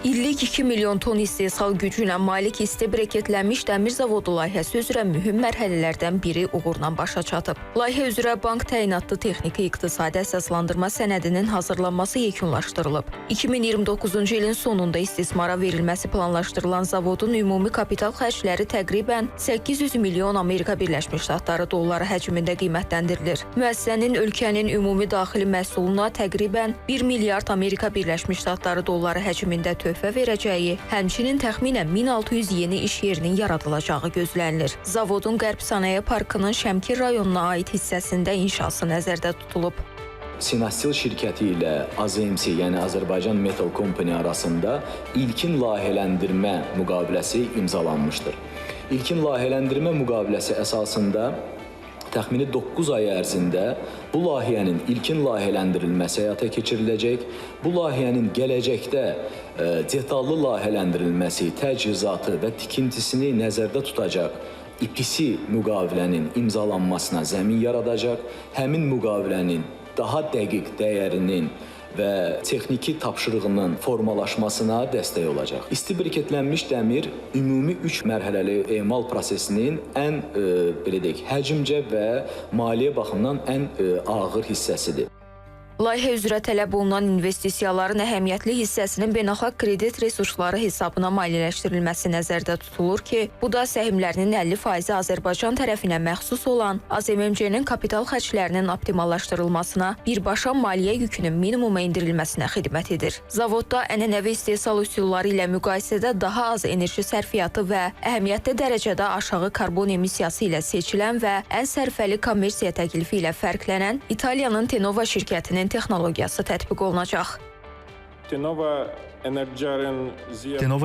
İllik 2 milyon ton istehsal gücünə malik isti-briketlənmiş dəmir zavodu layihəsi üzrə mühüm mərhələlərdən biri uğurla başa çatıb. Layihə üzrə bank təyinatlı texniki iqtisadi əsaslandırma sənədinin hazırlanması yekunlaşdırılıb. 2029-cu ilin sonunda istismara verilməsi planlaşdırılan zavodun ümumi kapital xərcləri təqribən 800 milyon Amerika Birləşmiş Ştatları dolları həcmində qiymətləndirilir. Müəssisənin ölkənin ümumi daxili məhsuluna təqribən 1 milyard Amerika Birləşmiş Ştatları dolları həcmində töhfə verəcəyi, həmçinin təxminən 1600 yeni iş yerinin yaradılacağı gözlənilir. Zavodun Qərb Sənaye Parkının Şəmkir rayonuna aid hissəsində inşası nəzərdə tutulub. Sinastil şirkəti ilə AZMC, yəni Azərbaycan Metal Company arasında ilkin layihələndirmə müqaviləsi imzalanmışdır. İlkin layihələndirmə müqaviləsi əsasında təxmini 9 ay ərzində bu layihənin ilkin layihələndirilməsi həyata keçiriləcək. Bu layihənin gələcəkdə detallı layihələndirilməsi, təchizatı və tikintisini nəzərdə tutacaq İPC müqavilənin imzalanmasına zəmin yaradacaq. Həmin müqavilənin daha dəqiq dəyərinin və texniki tapşırığının formalaşmasına dəstək olacaq. İsti-briketlənmiş dəmir ümumi 3 mərhələli emal prosesinin ən belə deyək, həcmcə və maliyyə baxımından ən ağır hissəsidir. Layihə üzrə tələb olunan investisiyaların əhəmiyyətli hissəsinin beynəlxalq kredit resursları hesabına maliyyələşdirilməsi nəzərdə tutulur ki, bu da səhmlərinin 50% Azərbaycan tərəfinə məxsus olan AZMMC-nin kapital xərclərinin optimallaşdırılmasına, birbaşa maliyyə yükünün minimuma endirilməsinə xidmət edir. Zavodda ənənəvi istehsal üsulları ilə müqayisədə daha az enerji sərfiyyatı və əhəmiyyətli dərəcədə aşağı karbon emissiyası ilə seçilən və ən sərfəli kommersiya təklifi ilə fərqlənən İtaliyanın Tenova şirkətinin texnologiyası tətbiq olunacaq. Tenova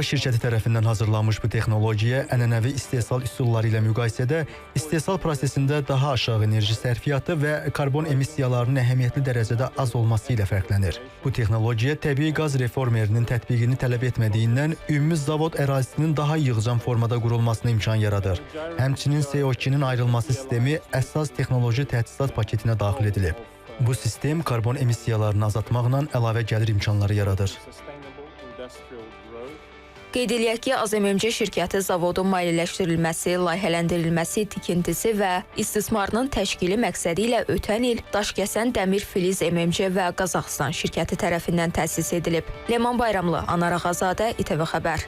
şirkəti tərəfindən hazırlanmış bu texnologiya ənənəvi istehsal üsulları ilə müqayisədə istehsal prosesində daha aşağı enerji sərfiyyatı və karbon emissiyalarının əhəmiyyətli dərəcədə az olması ilə fərqlənir. Bu texnologiya təbii qaz reformerinin tətbiqini tələb etmədiyindən ümumi zavod ərazisinin daha yığcam formada qurulmasına imkan yaradır. Həmçinin CO2-nin ayrılması sistemi əsas texnoloji təchizat paketinə daxil edilib. Bu sistem karbon emissiyalarını azaltmaqla əlavə gəlir imkanları yaradır. Qeyd eləyək ki, AZMMC şirkəti zavodun maliyyələşdirilməsi, layihələndirilməsi, tikintisi və istismarının təşkili məqsədi ilə ötən il Daşkəsən Dəmir Filiz MMC və Qazaxıstan şirkəti tərəfindən təsis edilib. Ləman Bayramlı, Anar Ağazadə, İTV Xəbər.